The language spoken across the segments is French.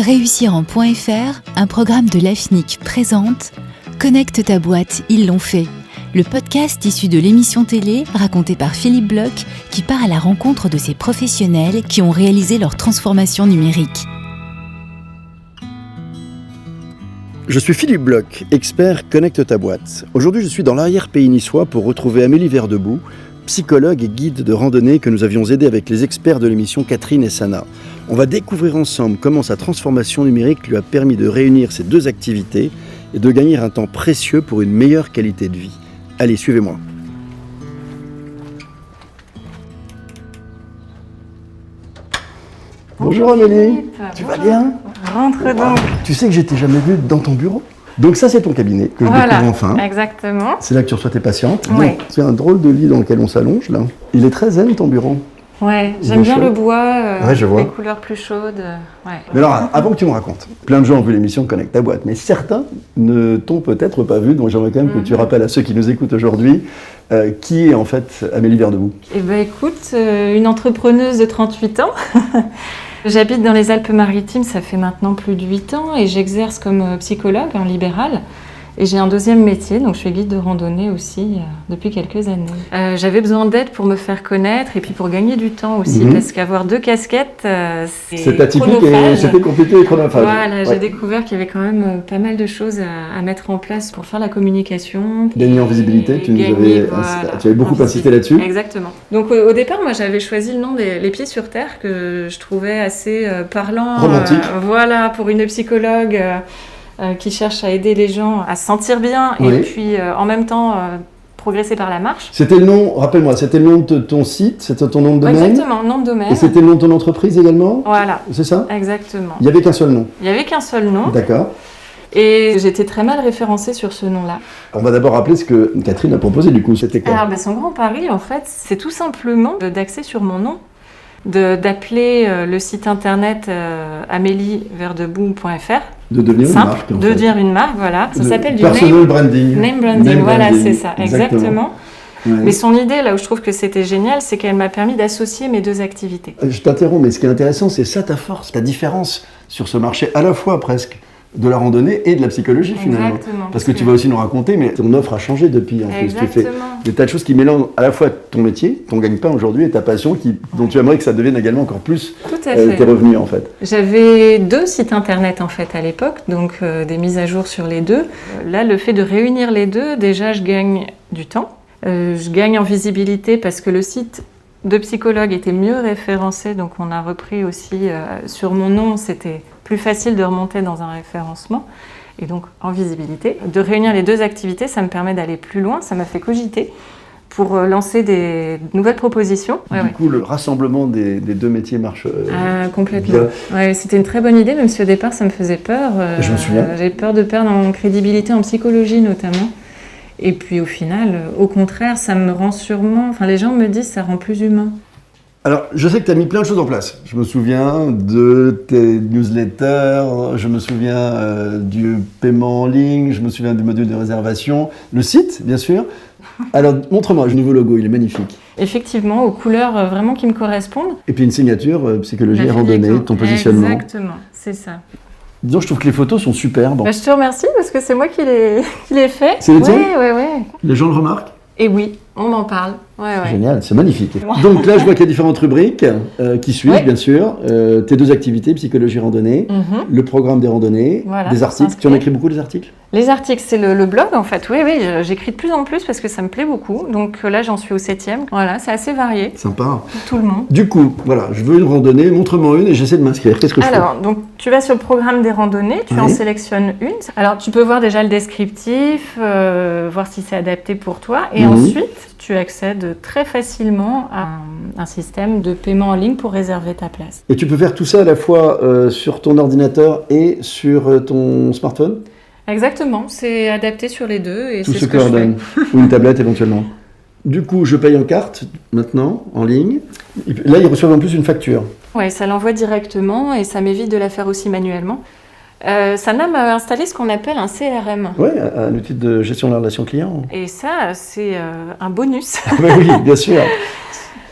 Réussir en .fr, un programme de l'AFNIC présente Connecte ta boîte, ils l'ont fait. Le podcast issu de l'émission télé raconté par Philippe Bloch qui part à la rencontre de ces professionnels qui ont réalisé leur transformation numérique. Je suis Philippe Bloch, expert Connecte ta boîte. Aujourd'hui, je suis dans l'arrière-pays niçois pour retrouver Amélie Verdebout, psychologue et guide de randonnée que nous avions aidé avec les experts de l'émission Catherine et Sana. On va découvrir ensemble comment sa transformation numérique lui a permis de réunir ces deux activités et de gagner un temps précieux pour une meilleure qualité de vie. Allez, suivez-moi. Bonjour Amélie, tu vas bien? Rentre donc. Tu sais que je t'ai jamais vu dans ton bureau. Donc ça c'est ton cabinet que je découvre enfin. Exactement. C'est là que tu reçois tes patientes. Oui. Donc, c'est un drôle de lit dans lequel on s'allonge là. Il est très zen ton bureau. Ouais, j'aime bien le bois, je vois. les couleurs plus chaudes. Ouais. Mais alors, avant que tu me racontes, plein de gens ont vu l'émission Connecte ta boîte, mais certains ne t'ont peut-être pas vu, donc j'aimerais quand même que tu rappelles à ceux qui nous écoutent aujourd'hui qui est en fait Amélie Verdebout. Eh bien écoute, une entrepreneuse de 38 ans. J'habite dans les Alpes-Maritimes, ça fait maintenant plus de 8 ans et j'exerce comme psychologue en libéral. Et j'ai un deuxième métier, donc je suis guide de randonnée aussi depuis quelques années. J'avais besoin d'aide pour me faire connaître et puis pour gagner du temps aussi, parce qu'avoir deux casquettes, c'est atypique chronophage. et c'était compliqué et chronophage. Voilà, j'ai découvert qu'il y avait quand même pas mal de choses à mettre en place pour faire la communication. Gagner en visibilité, tu avais beaucoup insisté là-dessus. Exactement. Donc au départ, moi j'avais choisi le nom des Les Pieds sur Terre que je trouvais assez parlant. Romantique. Voilà, pour une psychologue. Qui cherche à aider les gens à se sentir bien et puis en même temps progresser par la marche. C'était le nom, rappelle-moi, c'était le nom de ton site, c'était ton nom de domaine? Exactement, nom de domaine. Et c'était le nom de ton entreprise également? Voilà. C'est ça? Exactement. Il n'y avait qu'un seul nom? Il n'y avait qu'un seul nom. D'accord. Et j'étais très mal référencée sur ce nom-là. On va d'abord rappeler ce que Catherine a proposé du coup, c'était quoi? Alors son grand pari en fait, c'est tout simplement d'axer sur mon nom. D'appeler le site internet amelieverdebout.fr. De devenir une marque. De devenir une marque, voilà. Ça s'appelle du personal branding. Name branding, voilà, c'est ça, exactement. Ouais. Mais son idée, là où je trouve que c'était génial, c'est qu'elle m'a permis d'associer mes deux activités. Je t'interromps, mais ce qui est intéressant, c'est ça ta force, ta différence sur ce marché, à la fois presque de la randonnée et de la psychologie finalement. Exactement. Parce que tu vas aussi nous raconter, mais ton offre a changé depuis en plus. Exactement. Tu fais des tas de choses qui mélangent à la fois ton métier, ton gagne-pain aujourd'hui et ta passion dont tu aimerais que ça devienne également encore plus tes revenus en fait. J'avais deux sites internet en fait à l'époque, donc des mises à jour sur les deux. Là, le fait de réunir les deux, déjà je gagne du temps. Je gagne en visibilité parce que le site de psychologue était mieux référencé, donc on a repris aussi sur mon nom, c'était plus facile de remonter dans un référencement et donc en visibilité. De réunir les deux activités, ça me permet d'aller plus loin, ça m'a fait cogiter pour lancer des nouvelles propositions. Du coup, le rassemblement des deux métiers marche complètement. Ouais, c'était une très bonne idée, même si au départ ça me faisait peur. Je me souviens. J'ai peur de perdre en crédibilité en psychologie notamment. Et puis au final, au contraire, ça me rend sûrement... Enfin, les gens me disent ça rend plus humain. Alors, je sais que tu as mis plein de choses en place. Je me souviens de tes newsletters, je me souviens du paiement en ligne, je me souviens du module de réservation, le site, bien sûr. Alors, montre-moi, le nouveau logo, il est magnifique. Effectivement, aux couleurs vraiment qui me correspondent. Et puis une signature, psychologie et randonnée, ton positionnement. Exactement, c'est ça. Disons, je trouve que les photos sont superbes. Bah, je te remercie parce que c'est moi qui l'ai fait. C'est les tiens? Oui. Les gens le remarquent? Et oui, on m'en parle. Ouais. Génial, c'est magnifique. Donc là, je vois qu'il y a différentes rubriques qui suivent, bien sûr. Tes deux activités, psychologie randonnée, le programme des randonnées, des articles. Tu en écris beaucoup, des articles? Les articles, c'est le blog, en fait. Oui, j'écris de plus en plus parce que ça me plaît beaucoup. Donc là, j'en suis au 7e. Voilà, c'est assez varié. Sympa. Pour tout le monde. Du coup, voilà, je veux une randonnée, montre-moi une et j'essaie de m'inscrire. Qu'est-ce que je fais? Alors, donc, tu vas sur le programme des randonnées, tu en sélectionnes une. Alors, tu peux voir déjà le descriptif, voir si c'est adapté pour toi. Et ensuite, tu accèdes très facilement à un système de paiement en ligne pour réserver ta place. Et tu peux faire tout ça à la fois sur ton ordinateur et sur ton smartphone? Exactement, c'est adapté sur les deux et tout c'est ce que je fais. Ou une tablette éventuellement. Du coup, je paye en carte maintenant, en ligne. Là, ils reçoivent en plus une facture. Oui, ça l'envoie directement et ça m'évite de la faire aussi manuellement. Sana m'a installé ce qu'on appelle un CRM. Oui, un outil de gestion de la relation client. Et ça, c'est un bonus. Oui, bien sûr.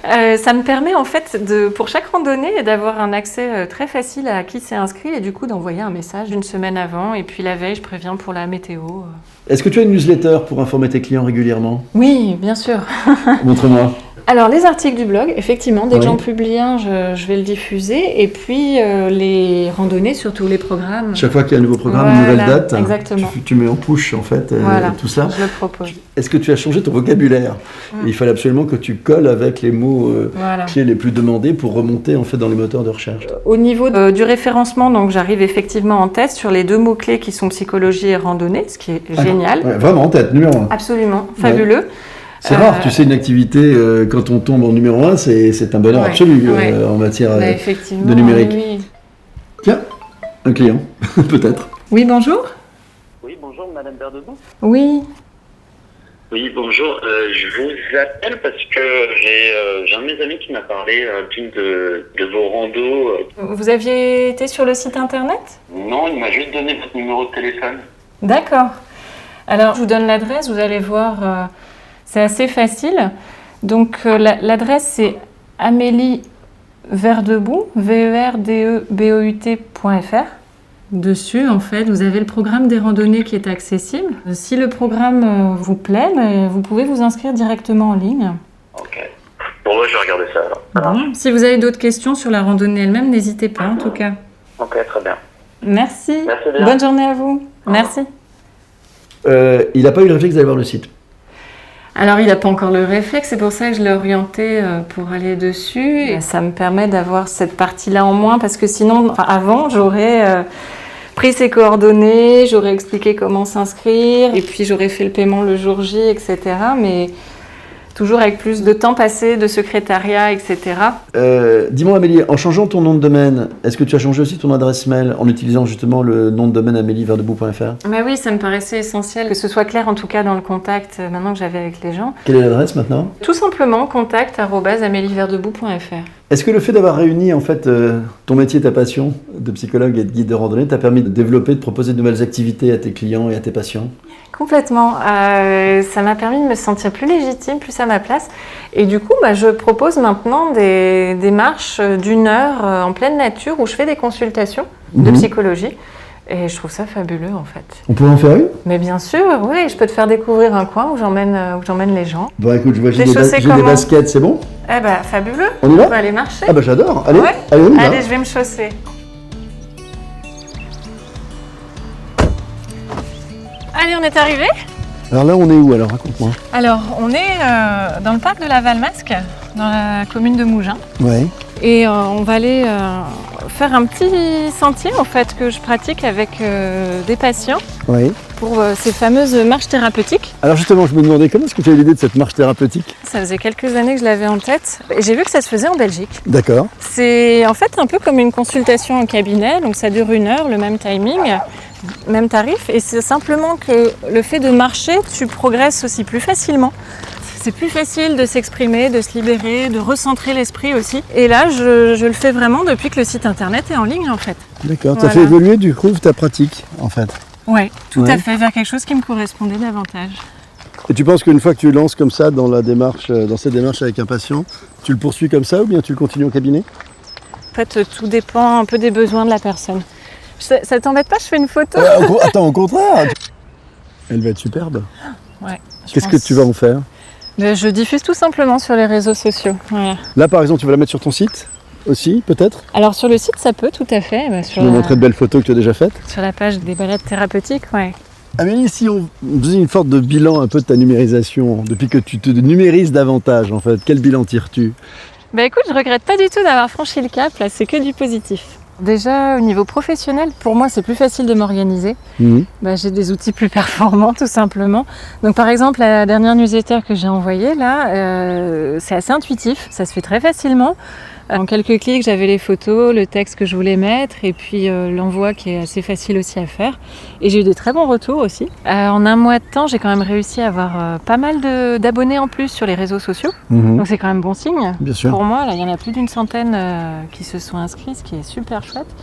Ça me permet en fait, pour chaque randonnée, d'avoir un accès très facile à qui s'est inscrit et du coup d'envoyer un message une semaine avant. Et puis la veille, je préviens pour la météo. Est-ce que tu as une newsletter pour informer tes clients régulièrement ? Oui, bien sûr. Montre-moi. Alors, les articles du blog, effectivement, dès que Oui. j'en publie un, je vais le diffuser. Et puis, les randonnées, surtout les programmes. Chaque fois qu'il y a un nouveau programme, une Voilà, nouvelle date, exactement. tu mets en push en fait Voilà. tout ça. Je le propose. Est-ce que tu as changé ton vocabulaire ? Il fallait absolument que tu colles avec les mots Voilà. clés les plus demandés pour remonter en fait dans les moteurs de recherche. Au niveau du référencement, donc j'arrive effectivement en tête sur les 2 mots-clés qui sont psychologie et randonnée, ce qui est génial. Ouais, vraiment en tête, numéro 1. Absolument, fabuleux. C'est rare, tu sais, une activité, quand on tombe en numéro 1, c'est un bonheur absolu en matière Effectivement, de numérique. Oui. Tiens, un client, peut-être. Oui, bonjour. Oui, bonjour, Madame Verdebout. Oui. Oui, bonjour. Je vous appelle parce que j'ai un de mes amis qui m'a parlé d'une de vos randos. Vous aviez été sur le site internet ? Non, il m'a juste donné votre numéro de téléphone. D'accord. Alors, je vous donne l'adresse, vous allez voir, c'est assez facile. Donc, l'adresse, c'est Amélie Verdebout, verdebeut.fr. Dessus, en fait, vous avez le programme des randonnées qui est accessible. Si le programme vous plaît, vous pouvez vous inscrire directement en ligne. Ok. Bon, ouais, je vais regarder ça alors. Ça marche. Bon. Si vous avez d'autres questions sur la randonnée elle-même, n'hésitez pas en tout cas. Ok, très bien. Merci. Merci bien. Bonne journée à vous. Merci. Il n'a pas eu le réflexe d'aller voir le site. Alors, il n'a pas encore le réflexe, c'est pour ça que je l'ai orienté pour aller dessus. Et ça me permet d'avoir cette partie-là en moins, parce que sinon, avant, j'aurais pris ses coordonnées, j'aurais expliqué comment s'inscrire, et puis j'aurais fait le paiement le jour J, etc. Mais toujours avec plus de temps passé, de secrétariat, etc. Dis-moi Amélie, en changeant ton nom de domaine, est-ce que tu as changé aussi ton adresse mail en utilisant justement le nom de domaine amélieverdebout.fr ? Mais oui, ça me paraissait essentiel que ce soit clair en tout cas dans le contact maintenant que j'avais avec les gens. Quelle est l'adresse maintenant ? Tout simplement contact@amélieverdebout.fr. Est-ce que le fait d'avoir réuni en fait ton métier et ta passion de psychologue et de guide de randonnée t'a permis de développer, de proposer de nouvelles activités à tes clients et à tes patients ? Complètement. Ça m'a permis de me sentir plus légitime, plus à ma place. Et du coup, je propose maintenant des marches d'1 heure en pleine nature où je fais des consultations de psychologie. Et je trouve ça fabuleux en fait. On pourrait en faire une ? Mais bien sûr, oui, je peux te faire découvrir un coin où j'emmène les gens. Bon écoute, je vois j'ai Des chaussées des comment ? baskets, c'est bon ? Eh ben, fabuleux. On y va ? On peut aller marcher. Ah bah j'adore, allez, Ouais. allez on y va. Allez, je vais me chausser. Allez, on est arrivé. Alors là on est où alors, raconte-moi. Alors, on est dans le parc de la Valmasque, dans la commune de Mougins. Ouais. Et on va aller faire un petit sentier en fait que je pratique avec des patients Ouais. pour ces fameuses marches thérapeutiques. Alors justement, je me demandais comment est-ce que tu as eu l'idée de cette marche thérapeutique ? Ça faisait quelques années que je l'avais en tête et j'ai vu que ça se faisait en Belgique. D'accord. C'est en fait un peu comme une consultation en cabinet, donc ça dure 1 heure, le même timing, même tarif, et c'est simplement que le fait de marcher, tu progresses aussi plus facilement. C'est plus facile de s'exprimer, de se libérer, de recentrer l'esprit aussi. Et là, je le fais vraiment depuis que le site internet est en ligne en fait. D'accord, tu Voilà. as fait évoluer du coup ta pratique en fait. Ouais, tout Ouais. à fait, vers quelque chose qui me correspondait davantage. Et tu penses qu'une fois que tu lances comme ça dans la démarche, dans cette démarche avec un patient, tu le poursuis comme ça ou bien tu le continues au cabinet ? En fait, tout dépend un peu des besoins de la personne. Ça t'embête pas, je fais une photo ? Attends, au contraire. Elle va être superbe. Ouais. Qu'est-ce que tu vas en faire ? Je diffuse tout simplement sur les réseaux sociaux. Voilà. Là par exemple, tu vas la mettre sur ton site aussi, peut-être ? Alors sur le site, ça peut tout à fait. Tu me montrer de belles photos que tu as déjà faites. Sur la page des balades thérapeutiques, ouais. Amélie, si on faisait une sorte de bilan un peu de ta numérisation, depuis que tu te numérises davantage en fait, quel bilan tires-tu ? Bah écoute, je regrette pas du tout d'avoir franchi le cap, là c'est que du positif. Déjà au niveau professionnel, pour moi c'est plus facile de m'organiser. J'ai des outils plus performants tout simplement. Donc par exemple la dernière newsletter que j'ai envoyée là, c'est assez intuitif, ça se fait très facilement. En quelques clics, j'avais les photos, le texte que je voulais mettre et puis l'envoi qui est assez facile aussi à faire. Et j'ai eu des très bons retours aussi. En 1 mois de temps, j'ai quand même réussi à avoir pas mal d'abonnés en plus sur les réseaux sociaux. Donc c'est quand même bon signe. Bien sûr. Pour moi, là, il y en a plus d'100 qui se sont inscrits, ce qui est super chouette.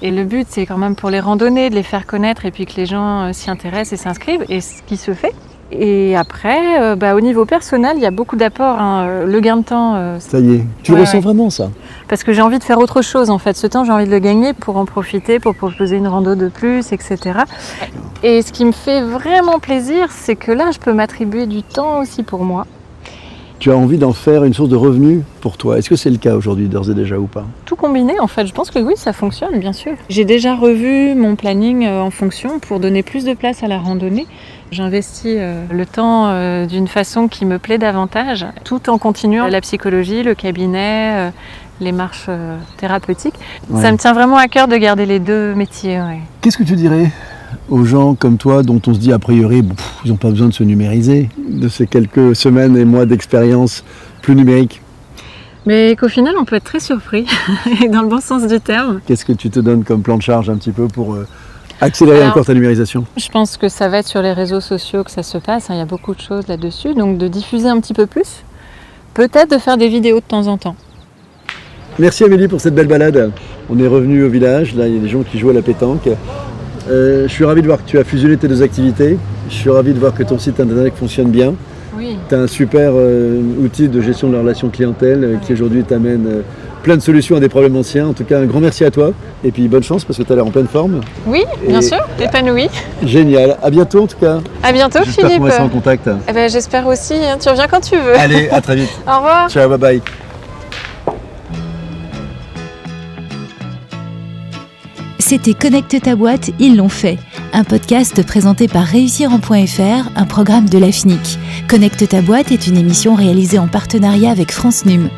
Et le but, c'est quand même pour les randonnées de les faire connaître et puis que les gens s'y intéressent et s'inscrivent. Et ce qui se fait. Et après, au niveau personnel, il y a beaucoup d'apports. Le gain de temps, Ça y est, tu ressens vraiment ça? parce que j'ai envie de faire autre chose en fait. Ce temps, j'ai envie de le gagner pour en profiter, pour proposer une rando de plus, etc. Et ce qui me fait vraiment plaisir, c'est que là, je peux m'attribuer du temps aussi pour moi. Tu as envie d'en faire une source de revenus pour toi. Est-ce que c'est le cas aujourd'hui, d'ores et déjà, ou pas? Tout combiné, en fait, je pense que oui, ça fonctionne, bien sûr. J'ai déjà revu mon planning en fonction pour donner plus de place à la randonnée. J'investis le temps d'une façon qui me plaît davantage, tout en continuant la psychologie, le cabinet, les marches thérapeutiques. Ouais. Ça me tient vraiment à cœur de garder les deux métiers. Ouais. Qu'est-ce que tu dirais aux gens comme toi, dont on se dit a priori, ils n'ont pas besoin de se numériser, de ces quelques semaines et mois d'expérience plus numérique? Mais qu'au final, on peut être très surpris, dans le bon sens du terme. Qu'est-ce que tu te donnes comme plan de charge un petit peu pour accélérer Alors, encore ta numérisation? Je pense que ça va être sur les réseaux sociaux que ça se passe, il y a beaucoup de choses là-dessus, donc de diffuser un petit peu plus, peut-être de faire des vidéos de temps en temps. Merci Amélie pour cette belle balade. On est revenu au village, là il y a des gens qui jouent à la pétanque. Je suis ravi de voir que tu as fusionné tes deux activités. Je suis ravi de voir que ton site internet fonctionne bien. Oui. Tu as un super outil de gestion de la relation clientèle qui aujourd'hui t'amène plein de solutions à des problèmes anciens. En tout cas, un grand merci à toi. Et puis bonne chance parce que tu as l'air en pleine forme. Oui, bien sûr, épanoui. Génial. À bientôt en tout cas. À bientôt, J'espère Philippe. qu'on restera en contact. J'espère aussi, tu reviens quand tu veux. Allez, à très vite. Au revoir. Ciao, bye bye. C'était Connecte ta boîte, ils l'ont fait. Un podcast présenté par Réussiren.fr, un programme de l'AFNIC. Connecte ta boîte est une émission réalisée en partenariat avec France Num.